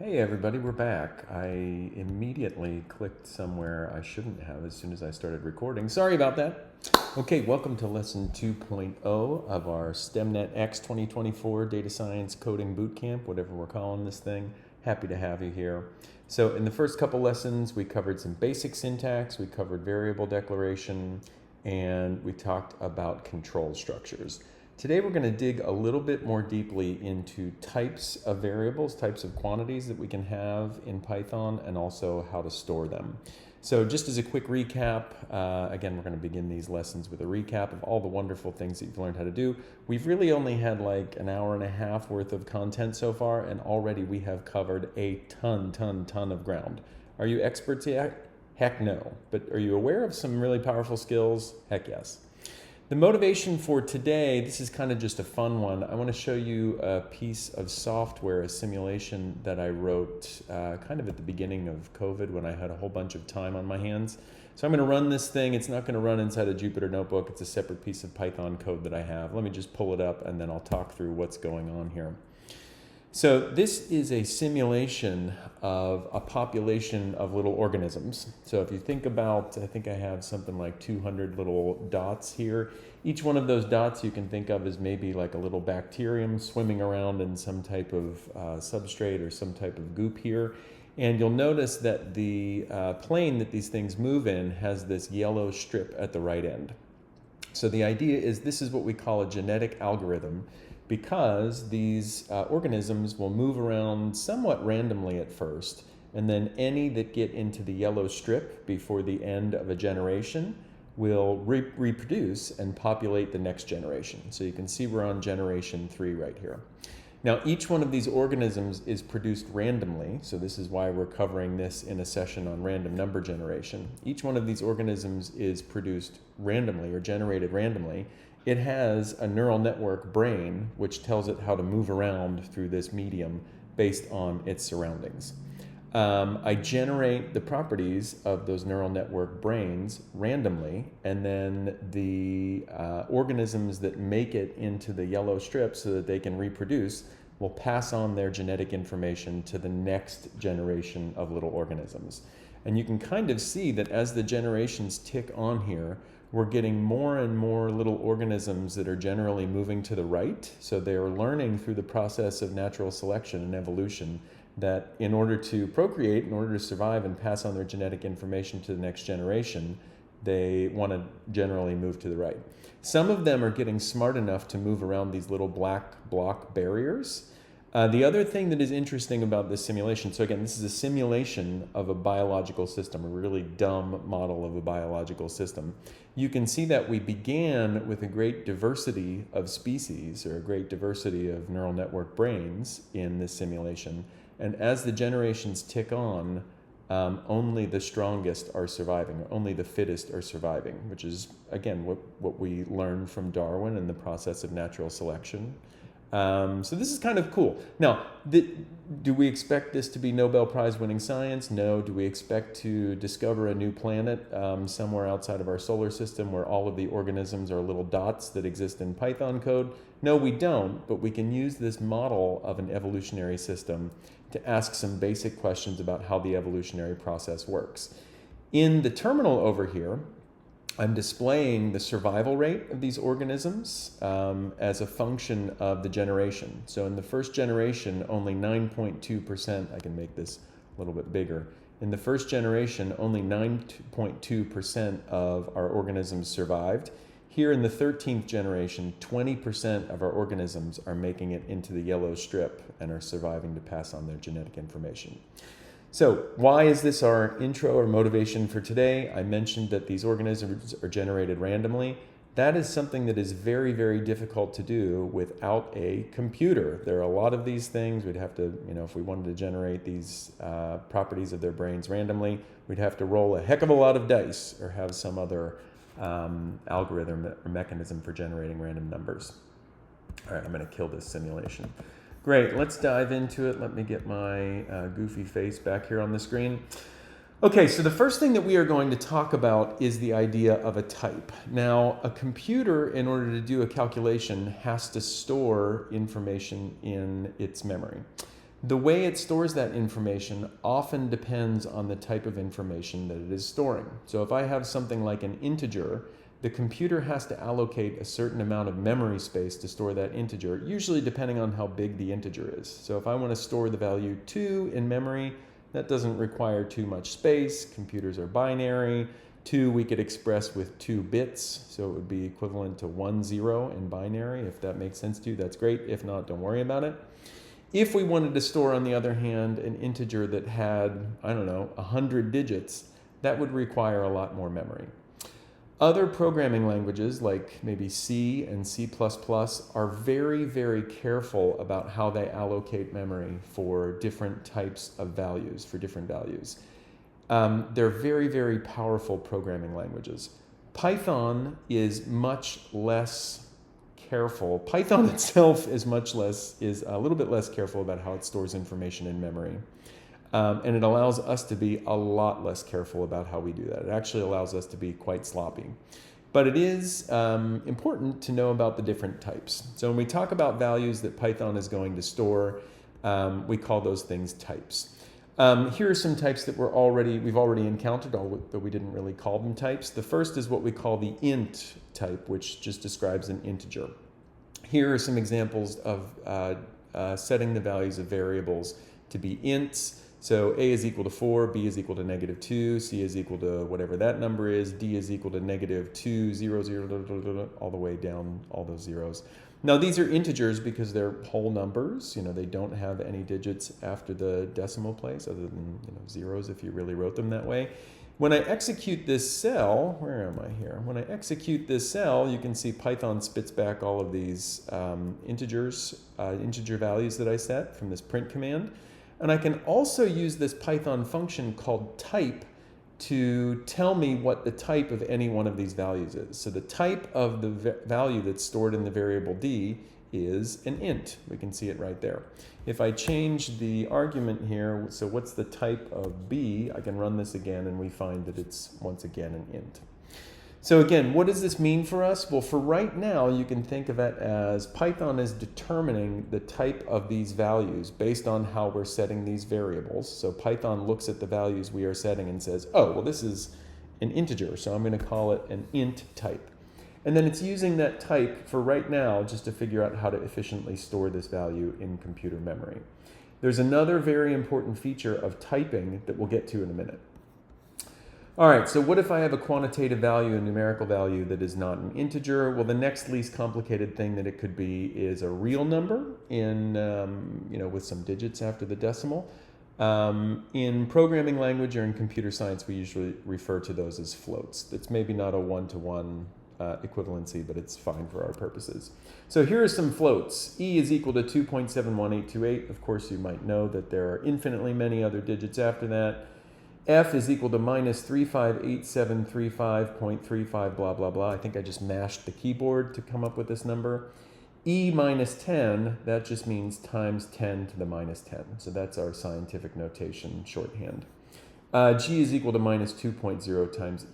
Hey everybody, we're back. I immediately clicked somewhere I shouldn't have as soon as I started recording. Sorry about that. Okay, welcome to lesson 2.0 of our STEMNetX 2024 Data Science Coding Bootcamp, whatever we're calling this thing. Happy to have you here. So in the first couple lessons, we covered some basic syntax, we covered variable declaration, and we talked about control structures. Today we're going to dig a little bit more deeply into types of variables, types of quantities that we can have in Python, and also how to store them. So just as a quick recap, again, we're going to begin these lessons with a recap of all the wonderful things that you've learned how to do. We've really only had like an hour and a half worth of content so far, and already we have covered a ton of ground. Are you experts yet? Heck no. But are you aware of some really powerful skills? Heck yes. The motivation for today, this is kind of just a fun one. I want to show you a piece of software, a simulation that I wrote kind of at the beginning of COVID when I had a whole bunch of time on my hands. So I'm going to run this thing. It's not going to run inside a Jupyter notebook. It's a separate piece of Python code that I have. Let me just pull it up and then I'll talk through what's going on here. So this is a simulation of a population of little organisms. So if you think about, I think I have something like 200 little dots here. Each one of those dots you can think of as maybe like a little bacterium swimming around in some type of substrate or some type of goop here. And you'll notice that the plane that these things move in has this yellow strip at the right end. So the idea is this is what we call a genetic algorithm, because these organisms will move around somewhat randomly at first, and then any that get into the yellow strip before the end of a generation will reproduce and populate the next generation. So you can see we're on generation 3 right here. Now each one of these organisms is produced randomly, so this is why we're covering this in a session on random number generation. Each one of these organisms is produced randomly or generated randomly. It has a neural network brain which tells it how to move around through this medium based on its surroundings. I generate the properties of those neural network brains randomly, and then the organisms that make it into the yellow strip so that they can reproduce will pass on their genetic information to the next generation of little organisms. And you can kind of see that as the generations tick on here, we're getting more and more little organisms that are generally moving to the right. So they are learning through the process of natural selection and evolution that in order to procreate, in order to survive and pass on their genetic information to the next generation, they want to generally move to the right. Some of them are getting smart enough to move around these little black block barriers. The other thing that is interesting about this simulation, so again, this is a simulation of a biological system, a really dumb model of a biological system. You can see that we began with a great diversity of species, or a great diversity of neural network brains in this simulation. And as the generations tick on, only the strongest are surviving, or only the fittest are surviving, which is, again, what we learned from Darwin and the process of natural selection. So this is kind of cool. Now, do we expect this to be Nobel Prize winning science? No. Do we expect to discover a new planet somewhere outside of our solar system where all of the organisms are little dots that exist in Python code? No, we don't, but we can use this model of an evolutionary system to ask some basic questions about how the evolutionary process works. In the terminal over here, I'm displaying the survival rate of these organisms as a function of the generation. So in the first generation, only 9.2%, I can make this a little bit bigger. In the first generation, only 9.2% of our organisms survived. Here in the 13th generation, 20% of our organisms are making it into the yellow strip and are surviving to pass on their genetic information. So why is this our intro or motivation for today? I mentioned that these organisms are generated randomly. That is something that is very, very difficult to do without a computer. There are a lot of these things. We'd have to, if we wanted to generate these properties of their brains randomly, we'd have to roll a heck of a lot of dice or have some other algorithm or mechanism for generating random numbers. All right, I'm going to kill this simulation. Great, let's dive into it. Let me get my goofy face back here on the screen. Okay, so the first thing that we are going to talk about is the idea of a type. Now, a computer, in order to do a calculation, has to store information in its memory. The way it stores that information often depends on the type of information that it is storing. So if I have something like an integer, the computer has to allocate a certain amount of memory space to store that integer, usually depending on how big the integer is. So if I want to store the value 2 in memory, that doesn't require too much space. Computers are binary. 2 we could express with 2 bits, so it would be equivalent to 1, 0 in binary. If that makes sense to you, that's great. If not, don't worry about it. If we wanted to store, on the other hand, an integer that had, I don't know, 100 digits, that would require a lot more memory. Other programming languages, like maybe C and C++, are very, very careful about how they allocate memory for different types of values, for different values. They're very, very powerful programming languages. Python is much less careful. Python itself is a little bit less careful about how it stores information in memory. And it allows us to be a lot less careful about how we do that. It actually allows us to be quite sloppy. But it is important to know about the different types. So when we talk about values that Python is going to store, we call those things types. Here are some types that we've already encountered, but we didn't really call them types. The first is what we call the int type, which just describes an integer. Here are some examples of setting the values of variables to be ints. So a is equal to 4, b is equal to -2, c is equal to whatever that number is, d is equal to -2, 0, 0, all the way down all those zeros. Now these are integers because they're whole numbers. They don't have any digits after the decimal place other than zeros if you really wrote them that way. When I execute this cell, where am I here? When I execute this cell, you can see Python spits back all of these integer values that I set from this print command. And I can also use this Python function called type to tell me what the type of any one of these values is. So the type of the value that's stored in the variable d is an int. We can see it right there. If I change the argument here, so what's the type of b, I can run this again and we find that it's once again an int. So again, what does this mean for us? Well, for right now, you can think of it as Python is determining the type of these values based on how we're setting these variables. So Python looks at the values we are setting and says, oh, well, this is an integer, so I'm going to call it an int type. And then it's using that type for right now just to figure out how to efficiently store this value in computer memory. There's another very important feature of typing that we'll get to in a minute. All right, so what if I have a quantitative value, a numerical value that is not an integer? Well, the next least complicated thing that it could be is a real number with some digits after the decimal. In programming language or in computer science, we usually refer to those as floats. It's maybe not a one-to-one equivalency, but it's fine for our purposes. So here are some floats. E is equal to 2.71828. Of course, you might know that there are infinitely many other digits after that. F is equal to -358735.35, blah, blah, blah. I think I just mashed the keyboard to come up with this number. E minus 10, that just means times 10 to the minus 10. So that's our scientific notation shorthand. G is equal to -2.0 times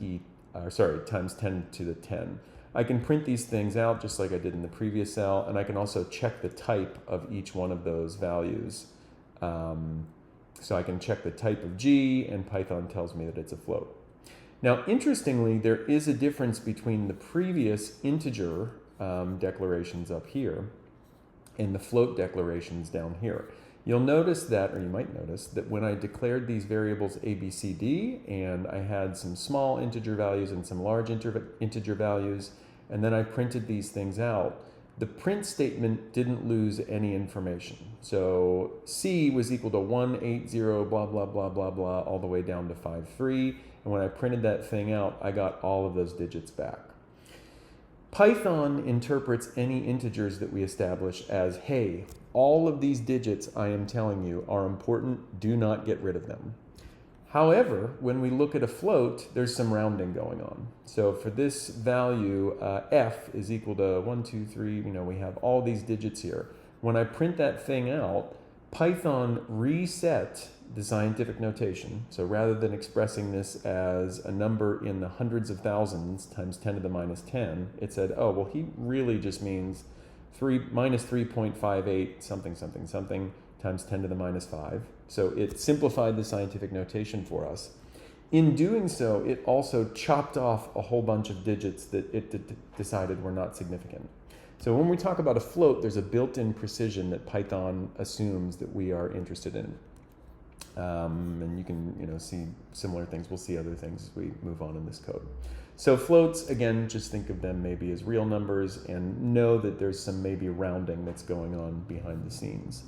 times 10 to the 10. I can print these things out just like I did in the previous cell, and I can also check the type of each one of those values. So I can check the type of G, and Python tells me that it's a float. Now, interestingly, there is a difference between the previous integer declarations up here and the float declarations down here. You'll notice that, or you might notice, that when I declared these variables A, B, C, D, and I had some small integer values and some large integer values, and then I printed these things out, the print statement didn't lose any information. So C was equal to 180 blah, blah, blah, blah, blah, all the way down to 53. And when I printed that thing out, I got all of those digits back. Python interprets any integers that we establish as, hey, all of these digits I am telling you are important, do not get rid of them. However, when we look at a float, there's some rounding going on. So for this value, f is equal to 1, 2, 3, we have all these digits here. When I print that thing out, Python reset the scientific notation. So rather than expressing this as a number in the hundreds of thousands times 10 to the minus 10, it said, oh, well, he really just means minus 3.58 something, something, something, times 10 to the minus 5. So it simplified the scientific notation for us. In doing so, it also chopped off a whole bunch of digits that it decided were not significant. So when we talk about a float, there's a built-in precision that Python assumes that we are interested in. And you can see similar things. We'll see other things as we move on in this code. So floats, again, just think of them maybe as real numbers and know that there's some maybe rounding that's going on behind the scenes.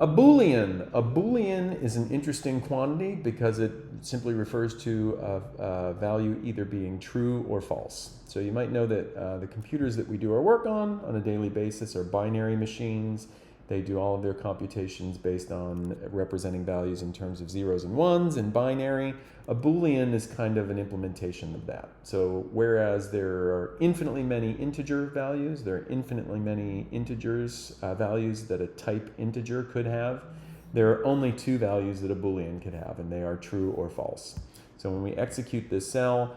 A Boolean is an interesting quantity because it simply refers to a value either being true or false. So you might know that the computers that we do our work on a daily basis are binary machines. They do all of their computations based on representing values in terms of zeros and ones in binary. A Boolean is kind of an implementation of that. So whereas there are infinitely many integer values, there are infinitely many integers values that a type integer could have, there are only two values that a Boolean could have, and they are true or false. So when we execute this cell,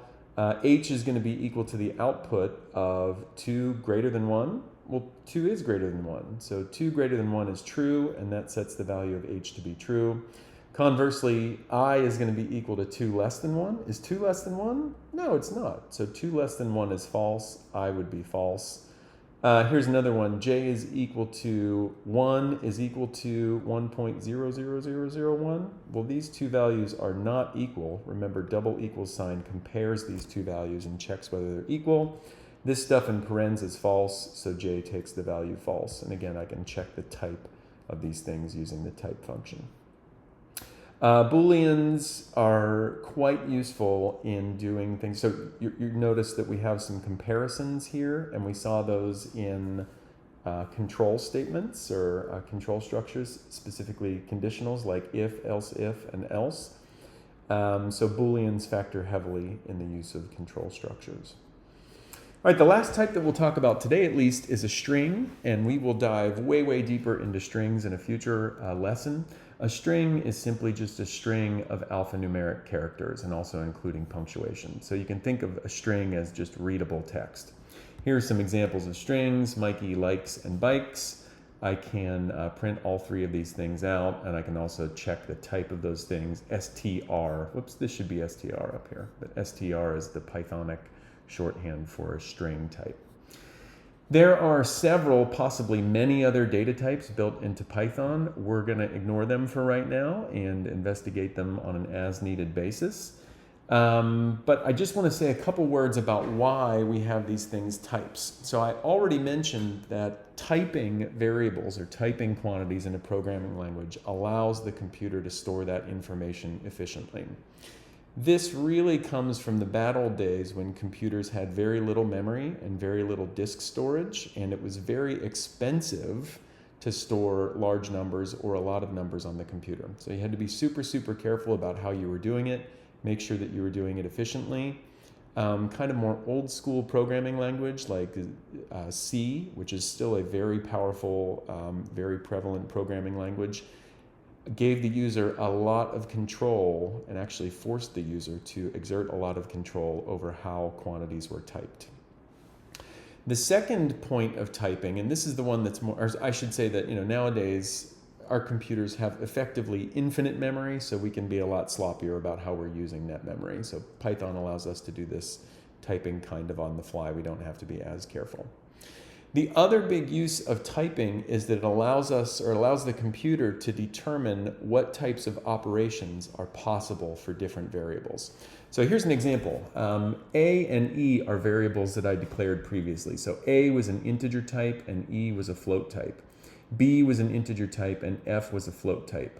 h is going to be equal to the output of 2 greater than 1. Well, 2 is greater than 1. So 2 greater than 1 is true, and that sets the value of h to be true. Conversely, I is going to be equal to 2 less than 1. Is 2 less than 1? No, it's not. So 2 less than 1 is false. I would be false. Here's another one. J is equal to 1 is equal to 1.00001. Well, these two values are not equal. Remember, double equals sign compares these two values and checks whether they're equal. This stuff in parens is false, so J takes the value false. And again, I can check the type of these things using the type function. Booleans are quite useful in doing things. So you notice that we have some comparisons here, and we saw those in control statements or control structures, specifically conditionals like if, else, if, and else. So Booleans factor heavily in the use of control structures. All right, the last type that we'll talk about today, at least, is a string, and we will dive way, way deeper into strings in a future lesson. A string is simply just a string of alphanumeric characters and also including punctuation. So you can think of a string as just readable text. Here are some examples of strings: Mikey likes and bikes. I can print all three of these things out, and I can also check the type of those things. str, whoops, this should be str up here, but str is the Pythonic shorthand for a string type. There are several, possibly many other data types built into Python. We're going to ignore them for right now and investigate them on an as-needed basis. But I just want to say a couple words about why we have these things types. So I already mentioned that typing variables or typing quantities in a programming language allows the computer to store that information efficiently. This really comes from the bad old days when computers had very little memory and very little disk storage, and it was very expensive to store large numbers or a lot of numbers on the computer. So you had to be super, super careful about how you were doing it, make sure that you were doing it efficiently. Kind of more old school programming language like C, which is still a very powerful, very prevalent programming language, gave the user a lot of control and actually forced the user to exert a lot of control over how quantities were typed. The second point of typing, and this is the one that's more, or I should say that nowadays our computers have effectively infinite memory, so we can be a lot sloppier about how we're using that memory. So Python allows us to do this typing kind of on the fly. We don't have to be as careful. The other big use of typing is that it allows the computer to determine what types of operations are possible for different variables. So here's an example. A and E are variables that I declared previously. So A was an integer type and E was a float type. B was an integer type and F was a float type.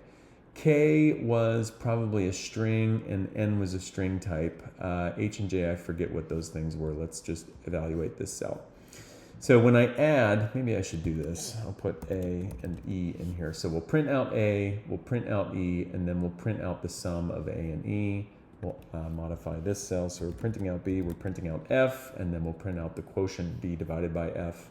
K was probably a string and N was a string type. H and J, I forget what those things were. Let's just evaluate this cell. So when I add, maybe I should do this. I'll put A and E in here. So we'll print out A, we'll print out E, and then we'll print out the sum of A and E. We'll modify this cell. So we're printing out B, we're printing out F, and then we'll print out the quotient B divided by F.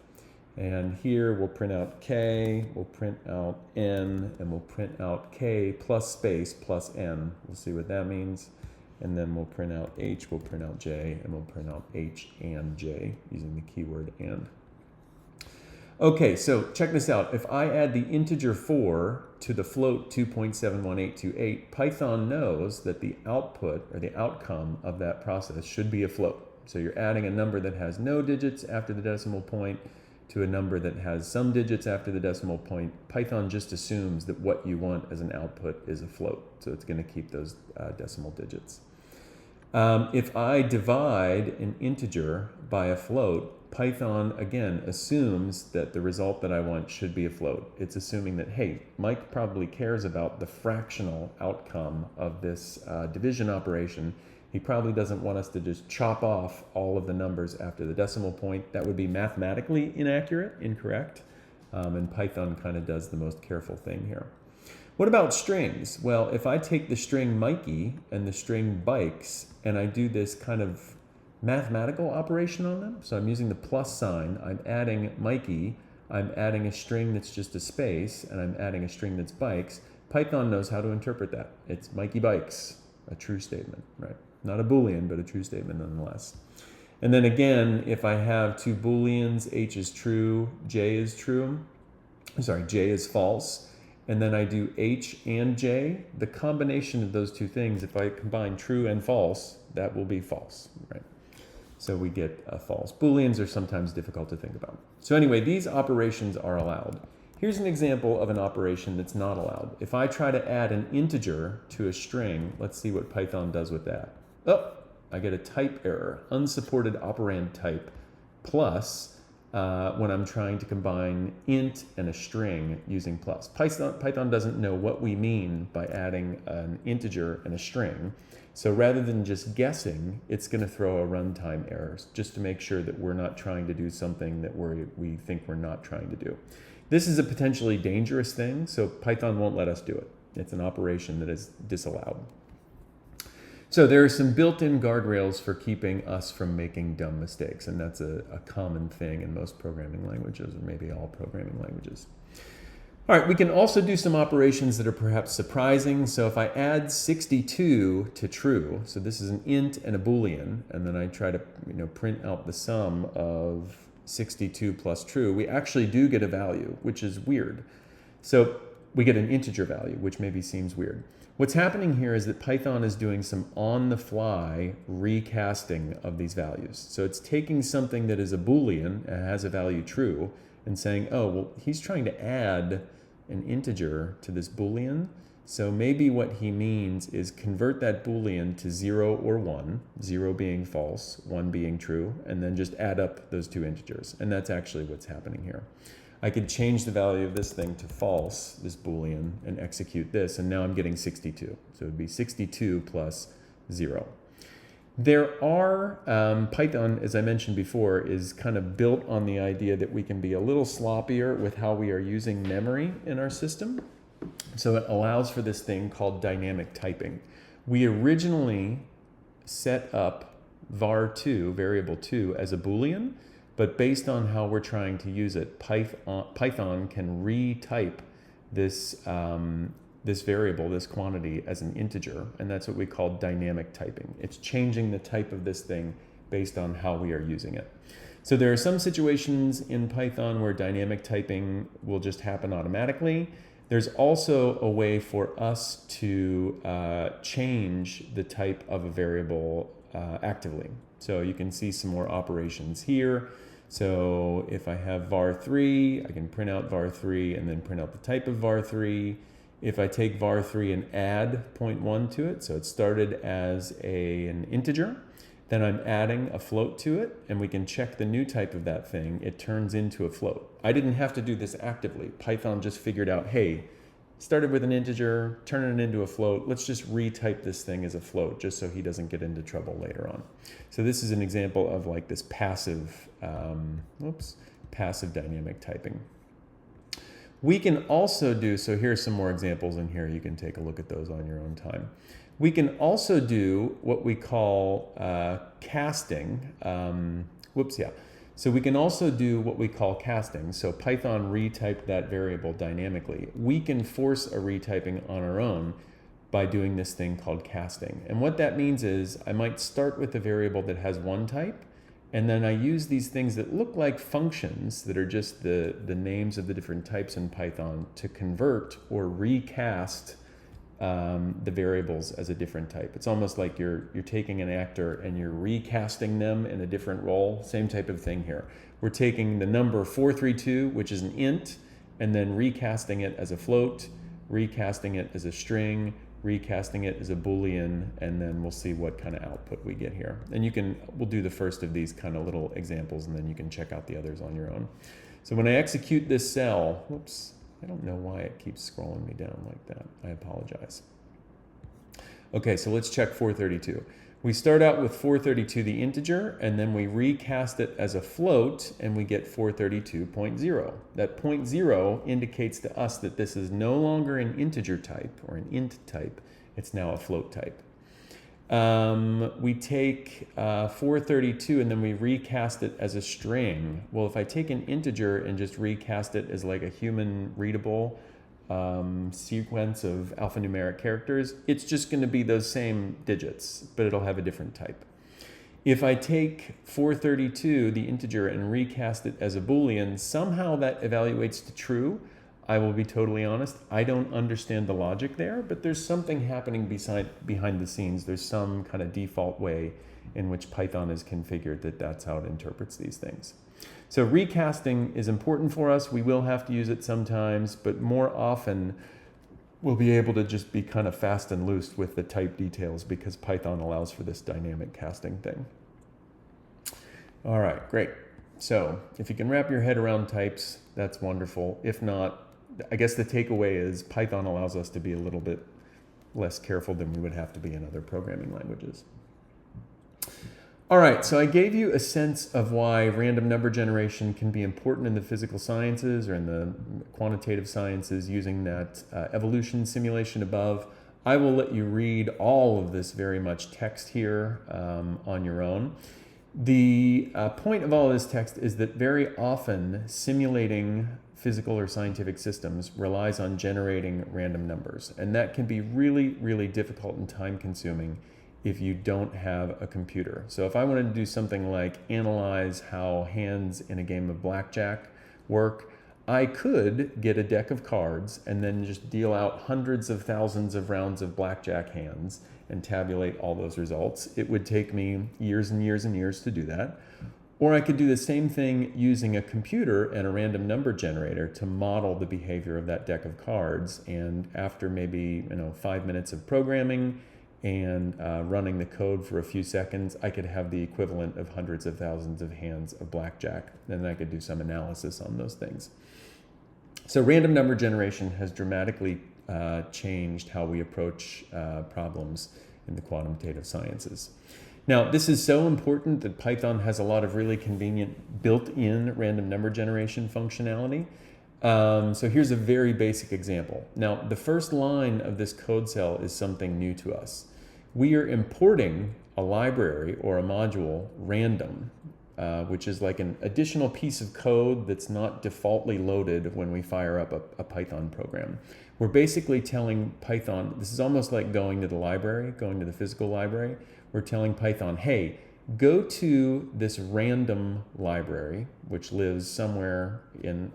And here we'll print out K, we'll print out N, and we'll print out K plus space plus N. We'll see what that means. And then we'll print out H, we'll print out J, and we'll print out H and J using the keyword and. Okay, so check this out. If I add the integer 4 to the float 2.71828, Python knows that the output or the outcome of that process should be a float. So you're adding a number that has no digits after the decimal point to a number that has some digits after the decimal point. Python just assumes that what you want as an output is a float. So it's going to keep those decimal digits. If I divide an integer by a float, Python, again, assumes that the result that I want should be a float. It's assuming that, hey, Mike probably cares about the fractional outcome of this division operation. He probably doesn't want us to just chop off all of the numbers after the decimal point. That would be mathematically incorrect. And Python kind of does the most careful thing here. What about strings? Well, if I take the string Mikey and the string bikes and I do this kind of mathematical operation on them, so I'm using the plus sign, I'm adding Mikey, I'm adding a string that's just a space, and I'm adding a string that's bikes, Python knows how to interpret that. It's Mikey bikes, a true statement, right? Not a Boolean, but a true statement nonetheless. And then again, if I have two Booleans, H is true, J is false, and then I do H and J, the combination of those two things, if I combine true and false, that will be false, right? So we get false. Booleans are sometimes difficult to think about. So anyway, these operations are allowed. Here's an example of an operation that's not allowed. If I try to add an integer to a string, let's see what Python does with that. Oh, I get a type error, unsupported operand type, plus when I'm trying to combine int and a string using plus. Python doesn't know what we mean by adding an integer and a string. So rather than just guessing, it's going to throw a runtime error just to make sure that we're not trying to do something that we think we're not trying to do. This is a potentially dangerous thing, so Python won't let us do it. It's an operation that is disallowed. So there are some built-in guardrails for keeping us from making dumb mistakes, and that's a common thing in most programming languages, or maybe all programming languages. All right, we can also do some operations that are perhaps surprising. So if I add 62 to true, so this is an int and a Boolean, and then I try to print out the sum of 62 plus true, we actually do get a value, which is weird. So we get an integer value, which maybe seems weird. What's happening here is that Python is doing some on-the-fly recasting of these values. So it's taking something that is a Boolean and has a value true and saying, oh, well, he's trying to add an integer to this Boolean. So maybe what he means is convert that Boolean to 0 or 1, 0 being false, 1 being true, and then just add up those two integers. And that's actually what's happening here. I could change the value of this thing to false, this Boolean, and execute this, and now I'm getting 62. So it would be 62 plus 0. There are, Python, as I mentioned before, is kind of built on the idea that we can be a little sloppier with how we are using memory in our system. So it allows for this thing called dynamic typing. We originally set up var2, variable 2, as a Boolean, but based on how we're trying to use it, Python can retype this, this variable, this quantity, as an integer, and that's what we call dynamic typing. It's changing the type of this thing based on how we are using it. So there are some situations in Python where dynamic typing will just happen automatically. There's also a way for us to change the type of a variable actively. So you can see some more operations here. So if I have var3, I can print out var3 and then print out the type of var3. If I take var3 and add 0.1 to it, so it started as an integer, then I'm adding a float to it, and we can check the new type of that thing. It turns into a float. I didn't have to do this actively. Python just figured out, hey, started with an integer, turning it into a float. Let's just retype this thing as a float just so he doesn't get into trouble later on. So this is an example of like this passive, passive dynamic typing. We can also do, so here's some more examples in here. You can take a look at those on your own time. We can also do what we call casting. So we can also do what we call casting. So Python retyped that variable dynamically. We can force a retyping on our own by doing this thing called casting. And what that means is I might start with a variable that has one type, And then I use these things that look like functions that are just the names of the different types in Python to convert or recast the variables as a different type. It's almost like you're taking an actor and you're recasting them in a different role. Same type of thing here. We're taking the number 432, which is an int, and then recasting it as a float, recasting it as a string, recasting it as a Boolean, and then we'll see what kind of output we get here. And we'll do the first of these kind of little examples, and then you can check out the others on your own. So when I execute this cell, whoops, I don't know why it keeps scrolling me down like that. I apologize. Okay, so let's check 432. We start out with 432, the integer, and then we recast it as a float, and we get 432.0. That 0.0 indicates to us that this is no longer an integer type or an int type. It's now a float type. We take 432 and then we recast it as a string. Well, if I take an integer and just recast it as like a human readable sequence of alphanumeric characters, it's just going to be those same digits, but it'll have a different type. If I take 432, the integer, and recast it as a Boolean, somehow that evaluates to true. I will be totally honest, I don't understand the logic there, but there's something happening behind the scenes. There's some kind of default way in which Python is configured that's how it interprets these things. So recasting is important for us. We will have to use it sometimes, but more often we'll be able to just be kind of fast and loose with the type details because Python allows for this dynamic casting thing. All right, great. So if you can wrap your head around types, that's wonderful. If not, I guess the takeaway is Python allows us to be a little bit less careful than we would have to be in other programming languages. All right, so I gave you a sense of why random number generation can be important in the physical sciences or in the quantitative sciences using that evolution simulation above. I will let you read all of this very much text here on your own. The point of all of this text is that very often simulating physical or scientific systems relies on generating random numbers, and that can be really, really difficult and time-consuming if you don't have a computer. So if I wanted to do something like analyze how hands in a game of blackjack work, I could get a deck of cards and then just deal out hundreds of thousands of rounds of blackjack hands and tabulate all those results. It would take me years and years and years to do that. Or I could do the same thing using a computer and a random number generator to model the behavior of that deck of cards. And after maybe 5 minutes of programming and running the code for a few seconds, I could have the equivalent of hundreds of thousands of hands of blackjack. And then I could do some analysis on those things. So random number generation has dramatically changed how we approach problems in the quantitative sciences. Now, this is so important that Python has a lot of really convenient built-in random number generation functionality. So here's a very basic example. Now, the first line of this code cell is something new to us. We are importing a library or a module, random, which is like an additional piece of code that's not defaultly loaded when we fire up a Python program. We're basically telling Python, this is almost like going to the library, going to the physical library. We're telling Python, hey, go to this random library, which lives somewhere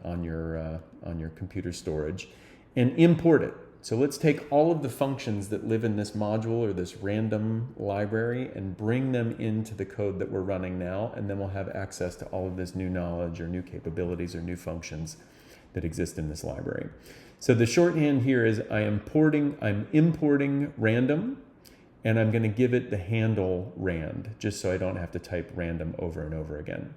on your computer storage, and import it. So let's take all of the functions that live in this module or this random library and bring them into the code that we're running now, and then we'll have access to all of this new knowledge or new capabilities or new functions that exist in this library. So the shorthand here is I'm importing random, and I'm going to give it the handle rand, just so I don't have to type random over and over again.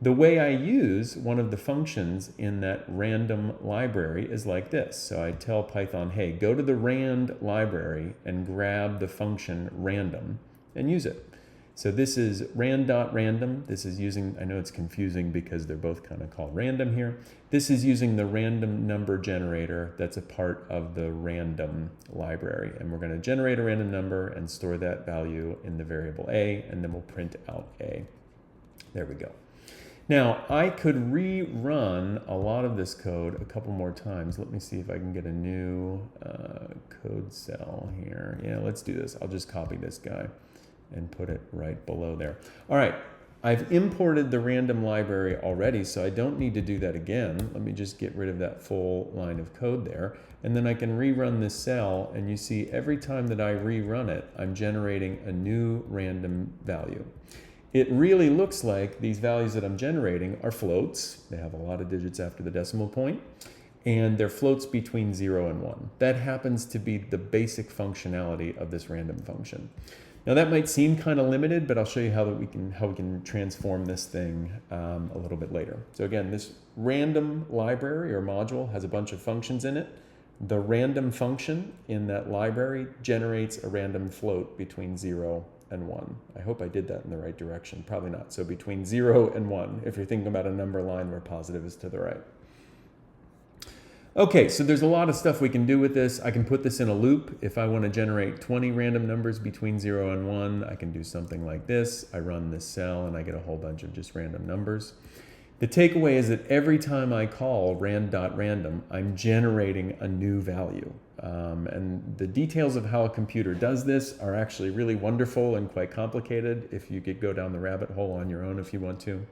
The way I use one of the functions in that random library is like this. So I tell Python, hey, go to the rand library and grab the function random and use it. So this is rand.random. This is using, I know it's confusing because they're both kind of called random here. This is using the random number generator that's a part of the random library. And we're going to generate a random number and store that value in the variable a, and then we'll print out a. There we go. Now, I could rerun a lot of this code a couple more times. Let me see if I can get a new code cell here. Yeah, let's do this. I'll just copy this guy and put it right below there. All right, I've imported the random library already, so I don't need to do that again. Let me just get rid of that full line of code there. And then I can rerun this cell, and you see every time that I rerun it, I'm generating a new random value. It really looks like these values that I'm generating are floats. They have a lot of digits after the decimal point, and they're floats between 0 and 1. That happens to be the basic functionality of this random function. Now that might seem kind of limited, but I'll show you how we can transform this thing a little bit later. So again, this random library or module has a bunch of functions in it. The random function in that library generates a random float between 0 and 1. I hope I did that in the right direction. Probably not. So between 0 and 1, if you're thinking about a number line where positive is to the right. Okay, so there's a lot of stuff we can do with this. I can put this in a loop. If I want to generate 20 random numbers between 0 and 1, I can do something like this. I run this cell and I get a whole bunch of just random numbers. The takeaway is that every time I call rand.random, I'm generating a new value. And the details of how a computer does this are actually really wonderful and quite complicated. If you could go down the rabbit hole on your own if you want to.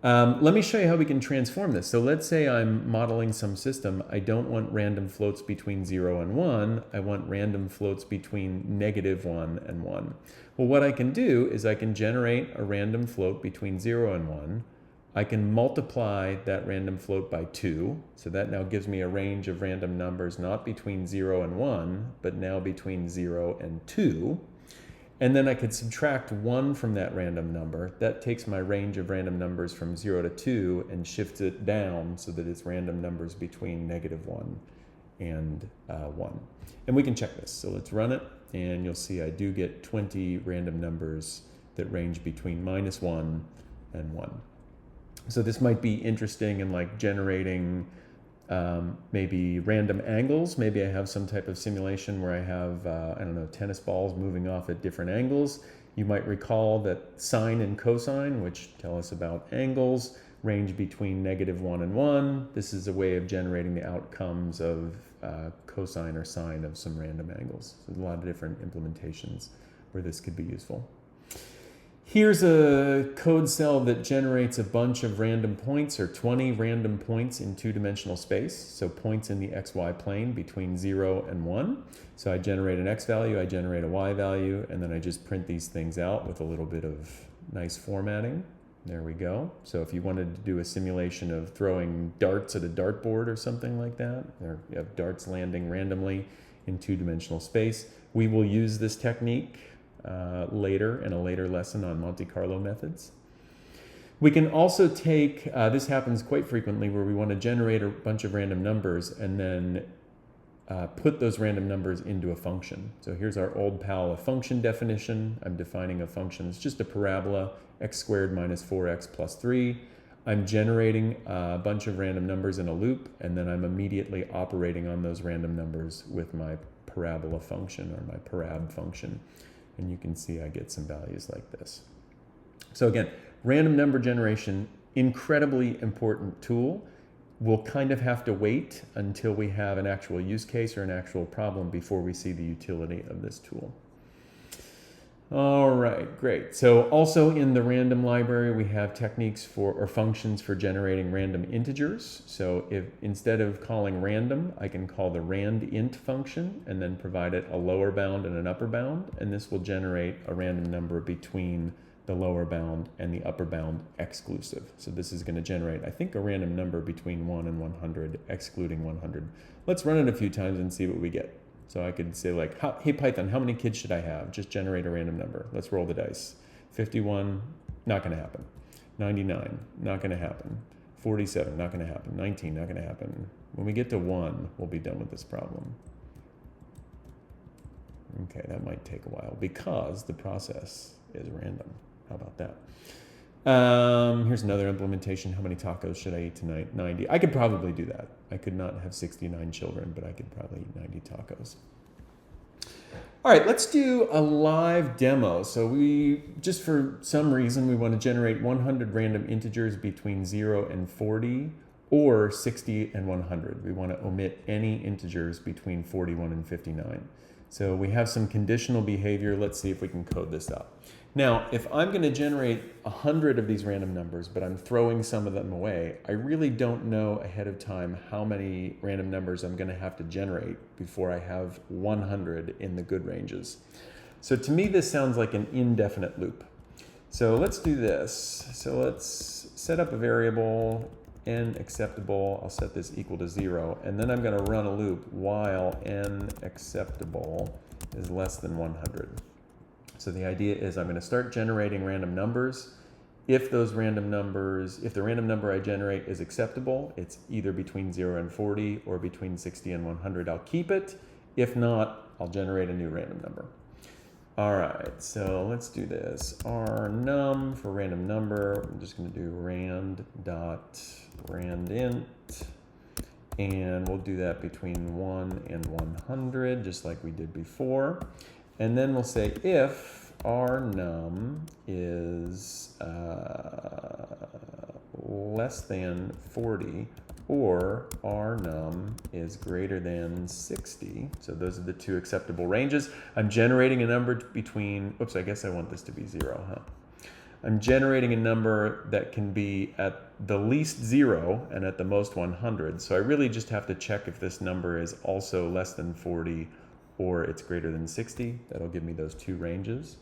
Let me show you how we can transform this. So let's say I'm modeling some system. I don't want random floats between 0 and 1. I want random floats between -1 and 1. Well, what I can do is I can generate a random float between 0 and 1. I can multiply that random float by 2. So that now gives me a range of random numbers, not between 0 and 1, but now between 0 and 2. And then I could subtract 1 from that random number. That takes my range of random numbers from 0 to 2 and shifts it down so that it's random numbers between -1 and 1. And we can check this. So let's run it, and you'll see I do get 20 random numbers that range between -1 and 1. So this might be interesting in like generating maybe random angles. Maybe I have some type of simulation where I have, I don't know, tennis balls moving off at different angles. You might recall that sine and cosine, which tell us about angles, range between -1 and 1. This is a way of generating the outcomes of cosine or sine of some random angles. So there's a lot of different implementations where this could be useful. Here's a code cell that generates a bunch of random points, or 20 random points in two-dimensional space. So points in the xy plane between 0 and 1. So I generate an x value, I generate a y value, and then I just print these things out with a little bit of nice formatting. There we go. So if you wanted to do a simulation of throwing darts at a dartboard or something like that, or you have darts landing randomly in two-dimensional space, we will use this technique later in a later lesson on Monte Carlo methods. We can also take, this happens quite frequently, where we want to generate a bunch of random numbers and then put those random numbers into a function. So here's our old pal, a function definition. I'm defining a function. It's just a parabola, x squared minus 4x plus 3. I'm generating a bunch of random numbers in a loop, and then I'm immediately operating on those random numbers with my parabola function or my parab function. And you can see I get some values like this. So again, random number generation, incredibly important tool. We'll kind of have to wait until we have an actual use case or an actual problem before we see the utility of this tool. All right, great. So also in the random library, we have techniques for, or functions for generating random integers. So if instead of calling random, I can call the randint function and then provide it a lower bound and an upper bound. And this will generate a random number between the lower bound and the upper bound exclusive. So this is going to generate, I think, a random number between 1 and 100, excluding 100. Let's run it a few times and see what we get. So I could say like, hey Python, how many kids should I have? Just generate a random number. Let's roll the dice. 51, not going to happen. 99, not going to happen. 47, not going to happen. 19, not going to happen. When we get to 1, we'll be done with this problem. Okay, that might take a while because the process is random. How about that? Here's another implementation. How many tacos should I eat tonight? 90. I could probably do that. I could not have 69 children, but I could probably eat 90 tacos. All right, let's do a live demo. So we, just for some reason, we want to generate 100 random integers between 0 and 40 or 60 and 100. We want to omit any integers between 41 and 59. So we have some conditional behavior. Let's see if we can code this up. Now, if I'm going to generate 100 of these random numbers, but I'm throwing some of them away, I really don't know ahead of time how many random numbers I'm going to have to generate before I have 100 in the good ranges. So to me, this sounds like an indefinite loop. So let's do this. So let's set up a variable, n acceptable. I'll set this equal to 0. And then I'm going to run a loop while n acceptable is less than 100. So the idea is I'm going to start generating random numbers. If the random number I generate is acceptable, it's either between 0 and 40 or between 60 and 100. I'll keep it. If not, I'll generate a new random number. All right, so let's do this. rnum for random number. I'm just going to do rand.randint. And we'll do that between 1 and 100, just like we did before. And then we'll say if rnum is less than 40 or rnum is greater than 60. So those are the two acceptable ranges. I'm generating a number between, oops, I guess I want this to be 0, huh? I'm generating a number that can be at the least 0 and at the most 100. So I really just have to check if this number is also less than 40 or it's greater than 60. That'll give me those two ranges.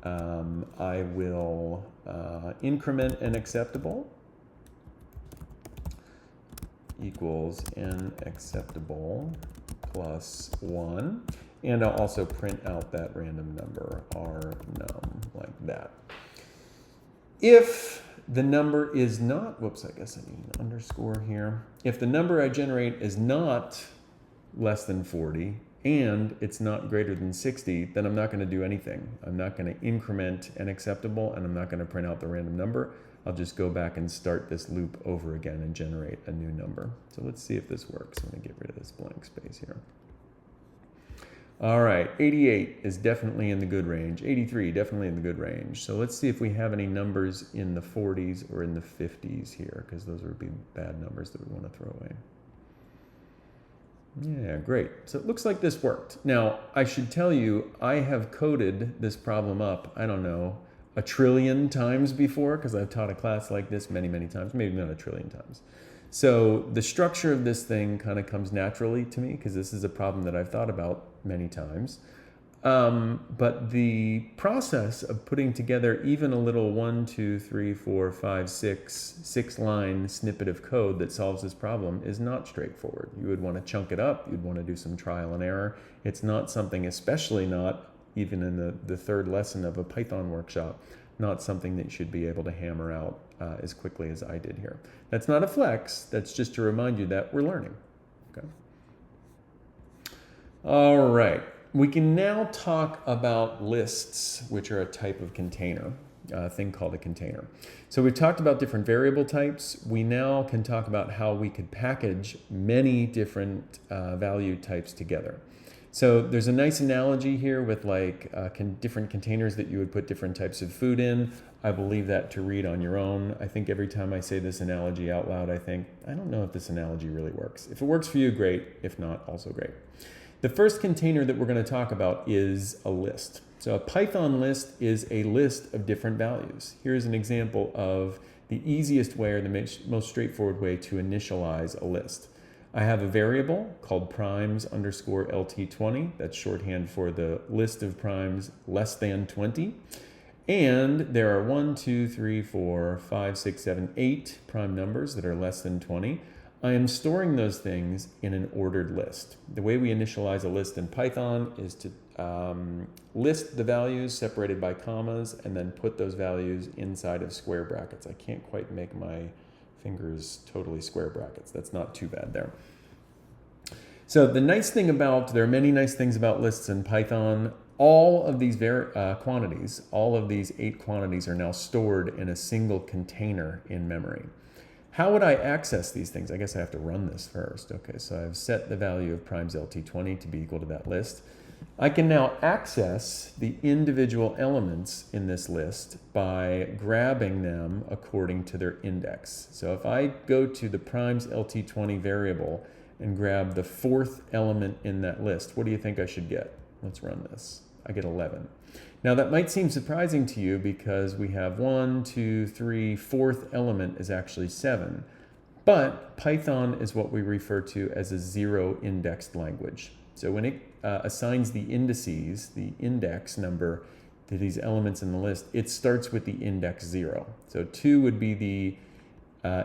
I will increment n acceptable equals n acceptable plus 1. And I'll also print out that random number, rnum, like that. If the number is not, whoops, I guess I need an underscore here. If the number I generate is not less than 40, and it's not greater than 60, then I'm not going to do anything. I'm not going to increment n acceptable, and I'm not going to print out the random number. I'll just go back and start this loop over again and generate a new number. So let's see if this works. I'm going to get rid of this blank space here. All right, 88 is definitely in the good range. 83, definitely in the good range. So let's see if we have any numbers in the 40s or in the 50s here, because those would be bad numbers that we want to throw away. Yeah, great. So it looks like this worked. Now, I should tell you, I have coded this problem up, I don't know, 1 trillion times before, because I've taught a class like this many, many times, maybe not 1 trillion times. So the structure of this thing kind of comes naturally to me, because this is a problem that I've thought about many times. But the process of putting together even a little 1, 2, 3, 4, 5, 6-line snippet of code that solves this problem is not straightforward. You would want to chunk it up. You'd want to do some trial and error. It's not something, especially not even in the third lesson of a Python workshop, not something that you should be able to hammer out as quickly as I did here. That's not a flex. That's just to remind you that we're learning. Okay. All right. We can now talk about lists, which are a type of container, a thing called a container. So we've talked about different variable types. We now can talk about how we could package many different value types together. So there's a nice analogy here with like different containers that you would put different types of food in. I will leave that to read on your own. I think every time I say this analogy out loud, I think, I don't know if this analogy really works. If it works for you, great. If not, also great. The first container that we're going to talk about is a list. So a Python list is a list of different values. Here's an example of the easiest way or the most straightforward way to initialize a list. I have a variable called primes_lt20. That's shorthand for the list of primes less than 20. And there are 1, 2, 3, 4, 5, 6, 7, 8 prime numbers that are less than 20. I am storing those things in an ordered list. The way we initialize a list in Python is to list the values separated by commas and then put those values inside of square brackets. I can't quite make my fingers totally square brackets. That's not too bad there. So the nice thing about, there are many nice things about lists in Python. All of these quantities, all of these 8 quantities are now stored in a single container in memory. How would I access these things? I guess I have to run this first. Okay, so I've set the value of primes LT20 to be equal to that list. I can now access the individual elements in this list by grabbing them according to their index. So if I go to the primes LT20 variable and grab the fourth element in that list, what do you think I should get? Let's run this. I get 11. Now that might seem surprising to you because we have 1, 2, 3, fourth element is actually 7. But Python is what we refer to as a zero indexed language. So when it assigns the indices, the index number to these elements in the list, it starts with the index 0. So 2 would be the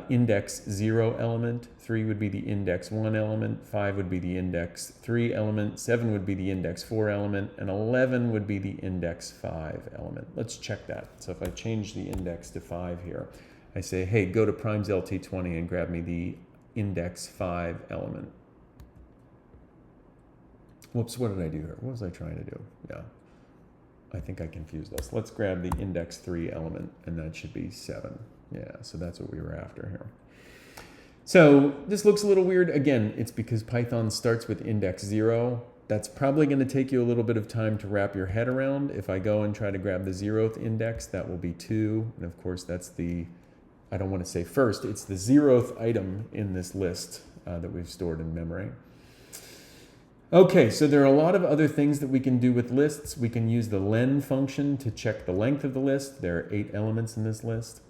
index 0 element, 3 would be the index 1 element, 5 would be the index 3 element, 7 would be the index 4 element, and 11 would be the index 5 element. Let's check that. So if I change the index to 5 here, I say, hey, go to primes LT20 and grab me the index 5 element. Whoops, what did I do here? What was I trying to do? Yeah, I think I confused us. Let's grab the index 3 element, and that should be 7. Yeah, so that's what we were after here. So this looks a little weird. Again, it's because Python starts with index 0. That's probably going to take you a little bit of time to wrap your head around. If I go and try to grab the 0th index, that will be 2. And of course, that's the, I don't want to say first, it's the 0th item in this list that we've stored in memory. Okay, so there are a lot of other things that we can do with lists. We can use the len function to check the length of the list. There are 8 elements in this list.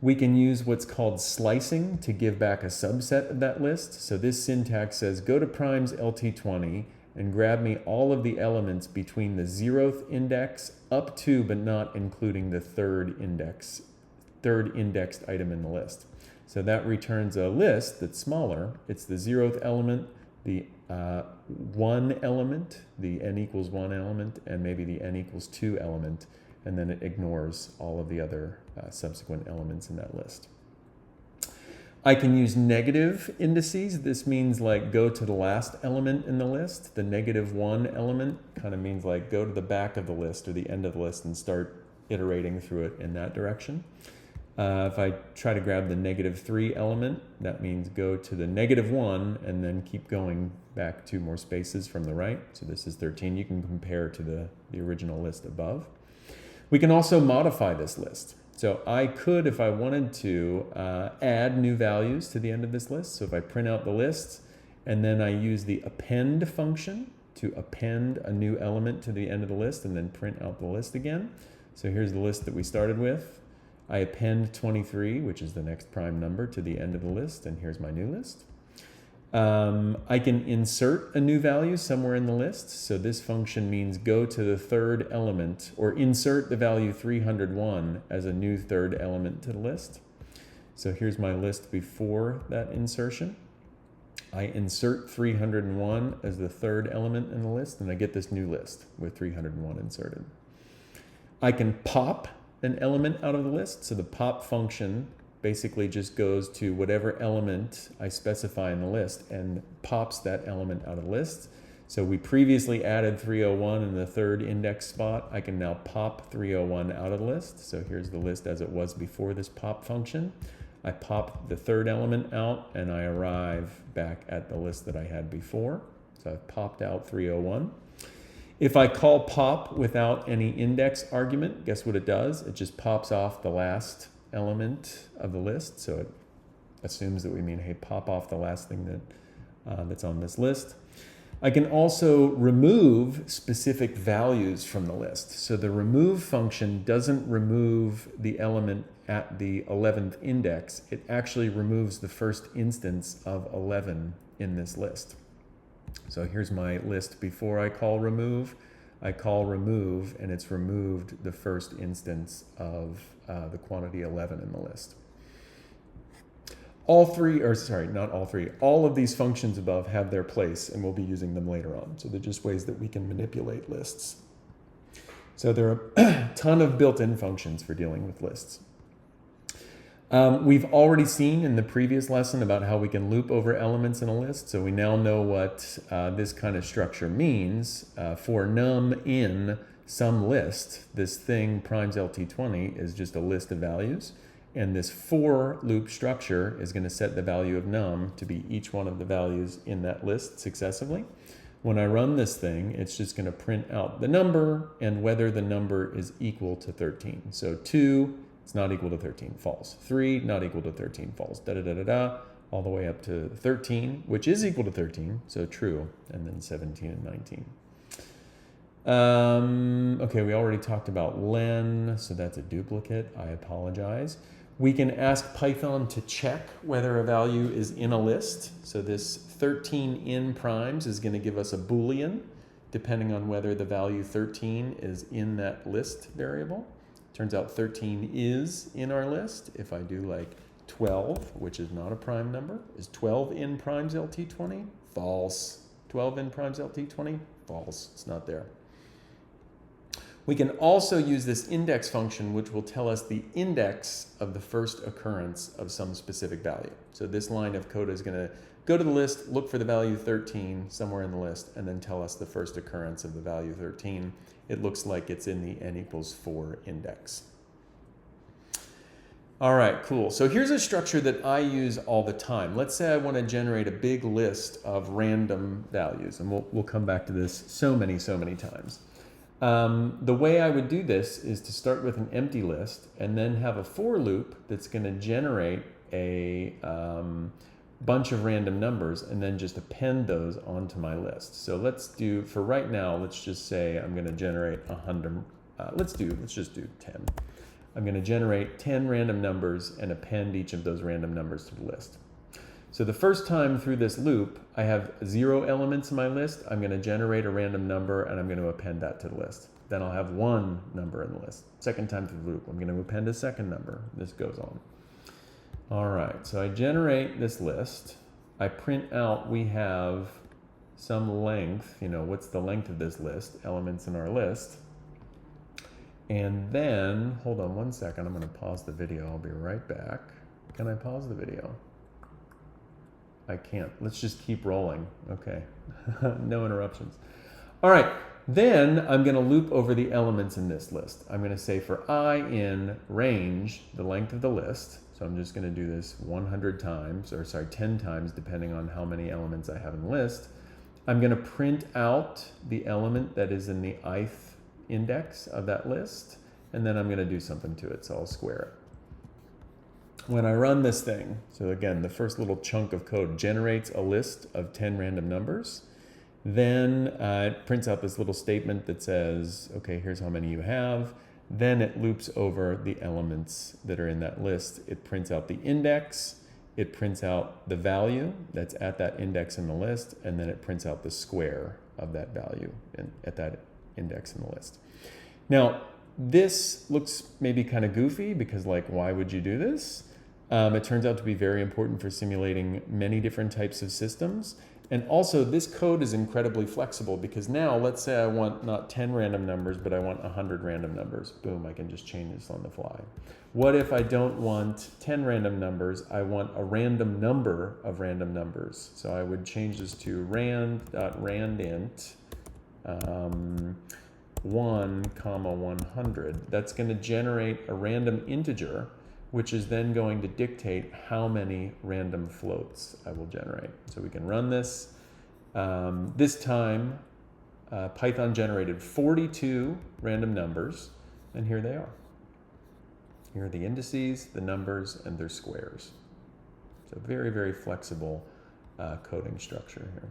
We can use what's called slicing to give back a subset of that list. So this syntax says, go to primes LT20 and grab me all of the elements between the 0th index up to, but not including the third indexed item in the list. So that returns a list that's smaller. It's the 0th element, the 1 element, the n equals 1 element, and maybe the n equals 2 element, and then it ignores all of the other subsequent elements in that list. I can use negative indices. This means like go to the last element in the list. The -1 element kind of means like go to the back of the list or the end of the list and start iterating through it in that direction. If I try to grab the -3 element, that means go to the -1 and then keep going back 2 more spaces from the right. So this is 13. You can compare to the original list above. We can also modify this list. So I could, if I wanted to, add new values to the end of this list. So if I print out the list and then I use the append function to append a new element to the end of the list and then print out the list again. So here's the list that we started with. I append 23, which is the next prime number, to the end of the list, and here's my new list. I can insert a new value somewhere in the list. So this function means go to the third element, or insert the value 301 as a new third element to the list. So here's my list before that insertion. I insert 301 as the third element in the list, and I get this new list with 301 inserted. I can pop an element out of the list. So the pop function basically just goes to whatever element I specify in the list and pops that element out of the list. So we previously added 301 in the third index spot. I can now pop 301 out of the list. So here's the list as it was before this pop function. I pop the third element out and I arrive back at the list that I had before. So I've popped out 301. If I call pop without any index argument, guess what it does? It just pops off the last element of the list. So it assumes that we mean, hey, pop off the last thing that that's on this list. I can also remove specific values from the list. So the remove function doesn't remove the element at the 11th index. It actually removes the first instance of 11 in this list. So here's my list before I call remove. I call remove, and it's removed the first instance of the quantity 11 in the list. All of these functions above have their place, and we'll be using them later on. So they're just ways that we can manipulate lists. So there are a ton of built-in functions for dealing with lists. We've already seen in the previous lesson about how we can loop over elements in a list. So we now know what this kind of structure means. For num in some list, this thing primes LT20 is just a list of values. And this for loop structure is going to set the value of num to be each one of the values in that list successively. When I run this thing, it's just going to print out the number and whether the number is equal to 13. So 2, it's not equal to 13, false. 3, not equal to 13, false. Da-da-da-da-da, all the way up to 13, which is equal to 13, so true, and then 17 and 19. Okay, we already talked about len, so that's a duplicate. I apologize. We can ask Python to check whether a value is in a list. So this 13 in primes is going to give us a Boolean, depending on whether the value 13 is in that list variable. Turns out 13 is in our list. If I do like 12, which is not a prime number, is 12 in primes LT20? False. 12 in primes LT20? False. It's not there. We can also use this index function, which will tell us the index of the first occurrence of some specific value. So this line of code is going to go to the list, look for the value 13 somewhere in the list, and then tell us the first occurrence of the value 13. It looks like it's in the n equals 4 index. All right, cool. So here's a structure that I use all the time. Let's say I want to generate a big list of random values, and we'll come back to this so many times. The way I would do this is to start with an empty list and then have a for loop that's going to generate a bunch of random numbers and then just append those onto my list. So let's do, for right now, let's just say I'm going to generate 100. Let's just do 10. I'm going to generate 10 random numbers and append each of those random numbers to the list. So the first time through this loop, I have 0 elements in my list. I'm going to generate a random number and I'm going to append that to the list. Then I'll have 1 number in the list. Second time through the loop, I'm going to append a second number. This goes on. All right, so I generate this list. I print out, we have some length, what's the length of this list, elements in our list. And then, hold on one second, I'm going to pause the video. I'll be right back. Can I pause the video? I can't. Let's just keep rolling. Okay. No interruptions. All right. Then I'm going to loop over the elements in this list. I'm going to say for I in range, the length of the list. So I'm just going to do this 100 times, or sorry, 10 times, depending on how many elements I have in the list. I'm going to print out the element that is in the ith index of that list. And then I'm going to do something to it. So I'll square it. When I run this thing, so again, the first little chunk of code generates a list of 10 random numbers. Then it prints out this little statement that says, okay, here's how many you have. Then it loops over the elements that are in that list. It prints out the index. It prints out the value that's at that index in the list. And then it prints out the square of that value at that index in the list. Now, this looks maybe kind of goofy because, like, why would you do this? It turns out to be very important for simulating many different types of systems. And also, this code is incredibly flexible because now, let's say I want not 10 random numbers, but I want 100 random numbers. Boom, I can just change this on the fly. What if I don't want 10 random numbers? I want a random number of random numbers. So I would change this to rand.randint 1, 100. That's going to generate a random integer, which is then going to dictate how many random floats I will generate. So we can run this. This time, Python generated 42 random numbers, and here they are. Here are the indices, the numbers, and their squares. So very, very flexible coding structure here.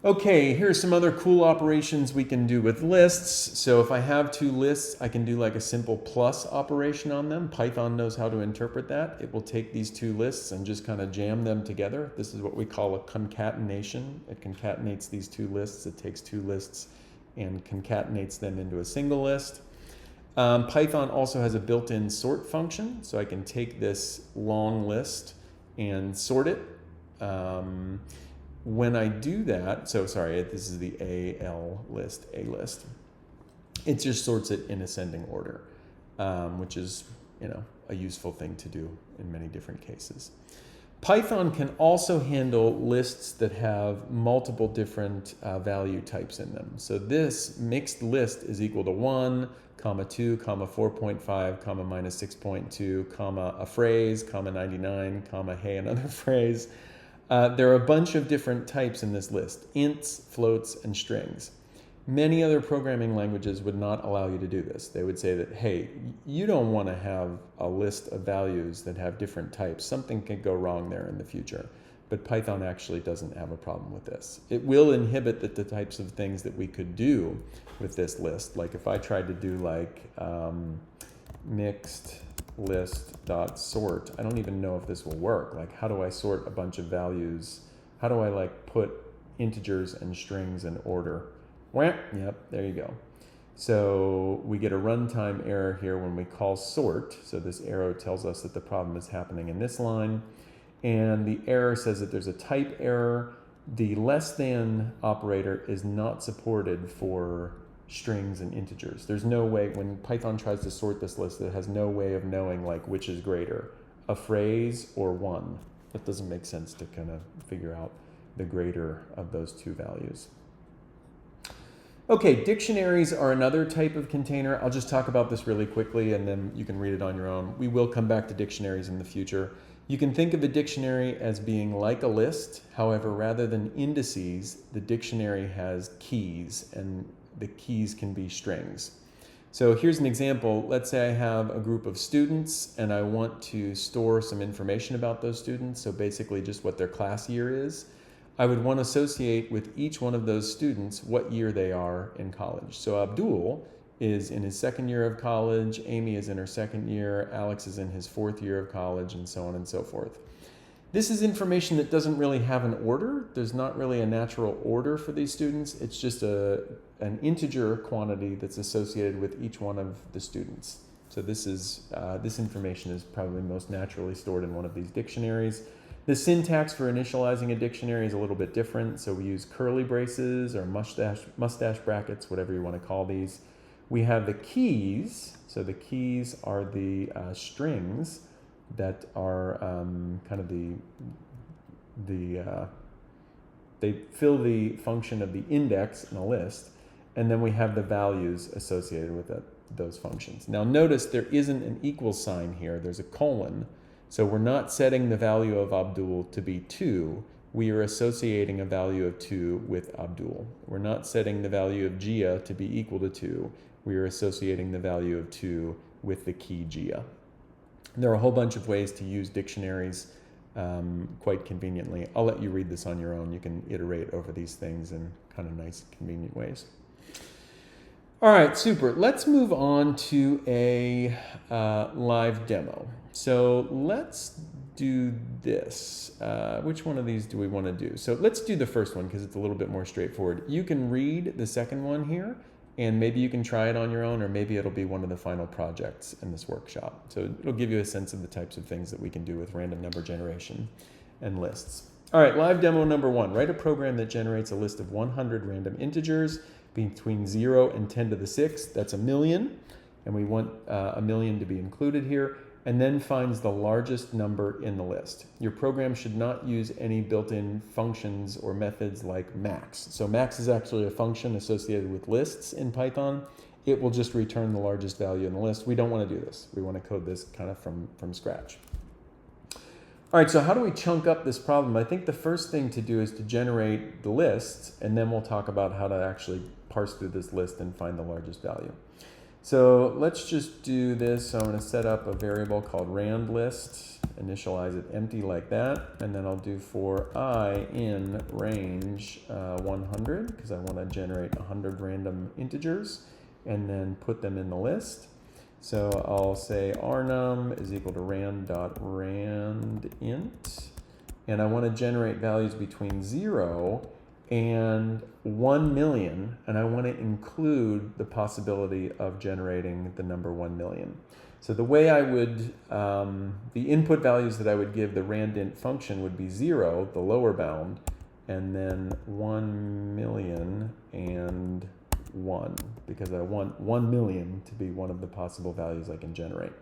Okay, here's some other cool operations we can do with lists. So if I have 2 lists, I can do like a simple plus operation on them. Python knows how to interpret that. It will take these 2 lists and just kind of jam them together. This is what we call a concatenation. It concatenates these 2 lists. It takes 2 lists and concatenates them into a single list. Python also has a built-in sort function. So I can take this long list and sort it. When I do that, so sorry, this is the A list. It just sorts it in ascending order, which is, a useful thing to do in many different cases. Python can also handle lists that have multiple different value types in them. So this mixed list is equal to 1, comma 2, comma 4.5, comma minus 6.2, comma a phrase, comma 99, comma hey another phrase. There are a bunch of different types in this list: ints, floats, and strings. Many other programming languages would not allow you to do this. They would say that, hey, you don't want to have a list of values that have different types. Something could go wrong there in the future. But Python actually doesn't have a problem with this. It will inhibit the types of things that we could do with this list. Like if I tried to do like mixed list dot sort, I don't even know if this will work. Like, how do I sort a bunch of values? How do I like put integers and strings in order? Yep, there you go. So we get a runtime error here when we call sort. So this arrow tells us that the problem is happening in this line. And the error says that there's a type error. The less than operator is not supported for strings and integers. There's no way, when Python tries to sort this list, it has no way of knowing like which is greater, a phrase or 1. That doesn't make sense to kind of figure out the greater of those two values. Okay, dictionaries are another type of container. I'll just talk about this really quickly and then you can read it on your own. We will come back to dictionaries in the future. You can think of a dictionary as being like a list. However, rather than indices, the dictionary has keys, and the keys can be strings. So here's an example. Let's say I have a group of students and I want to store some information about those students. So basically just what their class year is. I would want to associate with each one of those students what year they are in college. So Abdul is in his second year of college, Amy is in her second year, Alex is in his fourth year of college, and so on and so forth. This is information that doesn't really have an order. There's not really a natural order for these students. It's just an integer quantity that's associated with each one of the students. So this information is probably most naturally stored in one of these dictionaries. The syntax for initializing a dictionary is a little bit different. So we use curly braces or mustache brackets, whatever you want to call these. We have the keys. So the keys are the strings that are kind of they fill the function of the index in a list. And then we have the values associated with those functions. Now notice there isn't an equal sign here. There's a colon. So we're not setting the value of Abdul to be 2. We are associating a value of 2 with Abdul. We're not setting the value of Gia to be equal to 2. We are associating the value of 2 with the key Gia. There are a whole bunch of ways to use dictionaries quite conveniently. I'll let you read this on your own. You can iterate over these things in kind of nice, convenient ways. All right, super. Let's move on to a live demo. So let's do this. Which one of these do we want to do? So let's do the first one because it's a little bit more straightforward. You can read the second one here, and maybe you can try it on your own, or maybe it'll be one of the final projects in this workshop. So it'll give you a sense of the types of things that we can do with random number generation and lists. All right, live demo number 1. Write a program that generates a list of 100 random integers between 0 and 10 to the 6th. That's 1,000,000, and we want 1,000,000 to be included here, and then finds the largest number in the list. Your program should not use any built-in functions or methods like max. So max is actually a function associated with lists in Python. It will just return the largest value in the list. We don't want to do this. We want to code this kind of from scratch. All right, so how do we chunk up this problem? I think the first thing to do is to generate the lists, and then we'll talk about how to actually parse through this list and find the largest value. So let's just do this. So I'm going to set up a variable called randList, initialize it empty like that, and then I'll do for I in range 100, because I want to generate 100 random integers, and then put them in the list. So I'll say rnum is equal to rand.randint, and I want to generate values between 0 and 1,000,000, and I want to include the possibility of generating the number 1,000,000. So the way I would, the input values that I would give the randint function would be 0, the lower bound, and then 1,000,000 and 1, because I want 1,000,000 to be one of the possible values I can generate.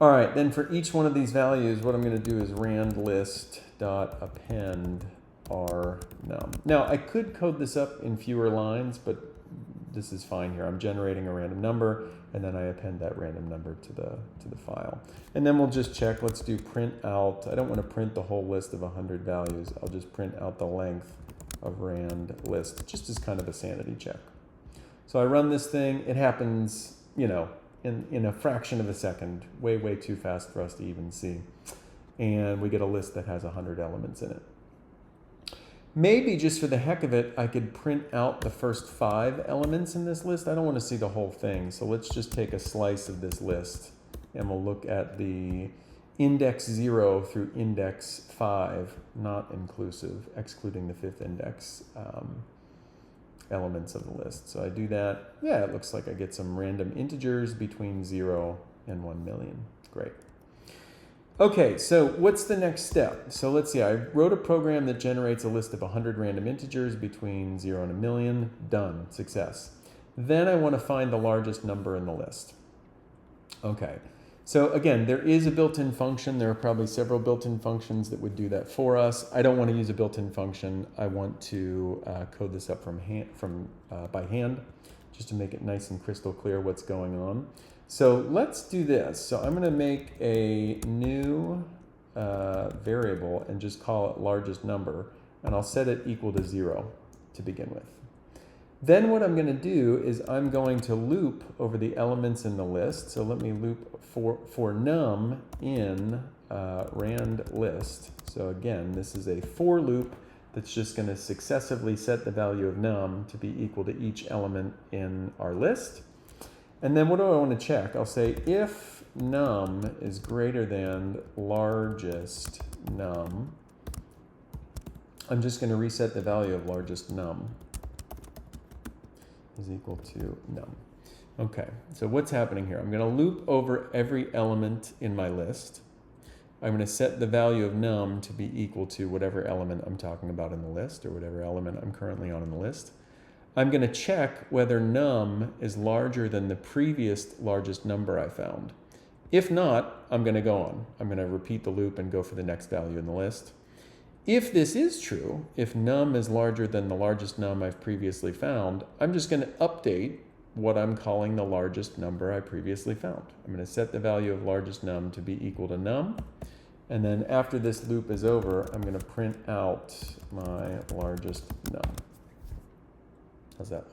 All right, then for each one of these values, what I'm going to do is randlist.append r num. Now, I could code this up in fewer lines, but this is fine here. I'm generating a random number, and then I append that random number to the file. And then we'll just check. Let's do print out. I don't want to print the whole list of 100 values. I'll just print out the length of rand list, just as kind of a sanity check. So I run this thing. It happens, you know, in a fraction of a second, way too fast for us to even see. And we get a list that has 100 elements in it. Maybe just for the heck of it, I could print out the first 5 elements in this list. I don't want to see the whole thing. So let's just take a slice of this list and we'll look at the index 0 through index 5, not inclusive, excluding the 5th index elements of the list. So I do that. Yeah, it looks like I get some random integers between 0 and 1 million. Great. Okay, so what's the next step? So let's see, I wrote a program that generates a list of 100 random integers between 0 and 1 million. Done, success. Then I want to find the largest number in the list. Okay, so again, there is a built-in function. There are probably several built-in functions that would do that for us. I don't want to use a built-in function. I want to code this up by hand, just to make it nice and crystal clear what's going on. So let's do this. So I'm going to make a new variable and just call it largest number, and I'll set it equal to 0 to begin with. Then what I'm going to do is I'm going to loop over the elements in the list. So let me loop for num in rand list. So again, this is a for loop that's just going to successively set the value of num to be equal to each element in our list. And then what do I want to check? I'll say if num is greater than largest num, I'm just going to reset the value of largest num is equal to num. Okay, so what's happening here? I'm going to loop over every element in my list. I'm going to set the value of num to be equal to whatever element I'm talking about in the list, or whatever element I'm currently on in the list. I'm going to check whether num is larger than the previous largest number I found. If not, I'm going to go on. I'm going to repeat the loop and go for the next value in the list. If this is true, if num is larger than the largest num I've previously found, I'm just going to update what I'm calling the largest number I previously found. I'm going to set the value of largest num to be equal to num. And then after this loop is over, I'm going to print out my largest num. How's that look?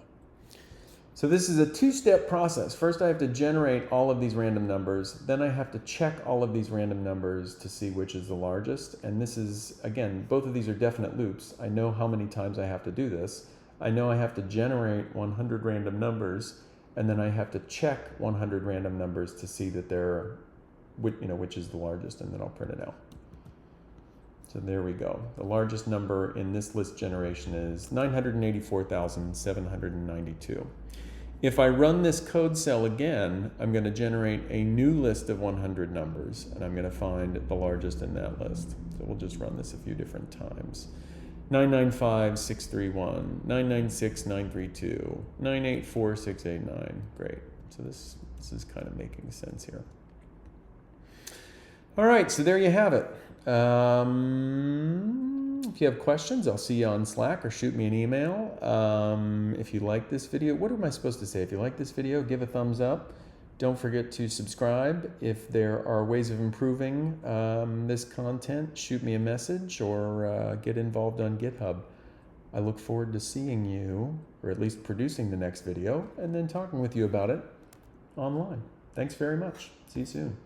So this is a two-step process. First, I have to generate all of these random numbers. Then I have to check all of these random numbers to see which is the largest. And this is, again, both of these are definite loops. I know how many times I have to do this. I know I have to generate 100 random numbers, and then I have to check 100 random numbers to see that they're, which is the largest, and then I'll print it out. So there we go. The largest number in this list generation is 984,792. If I run this code cell again, I'm going to generate a new list of 100 numbers, and I'm going to find the largest in that list. So we'll just run this a few different times. 995,631, 996,932, 984,689. Great. So this is kind of making sense here. All right, so there you have it. If you have questions, I'll see you on Slack or shoot me an email. If you like this video, what am I supposed to say? If you like this video, give a thumbs up. Don't forget to subscribe. If there are ways of improving this content, shoot me a message or get involved on GitHub. I look forward to seeing you, or at least producing the next video, and then talking with you about it online. Thanks very much. See you soon.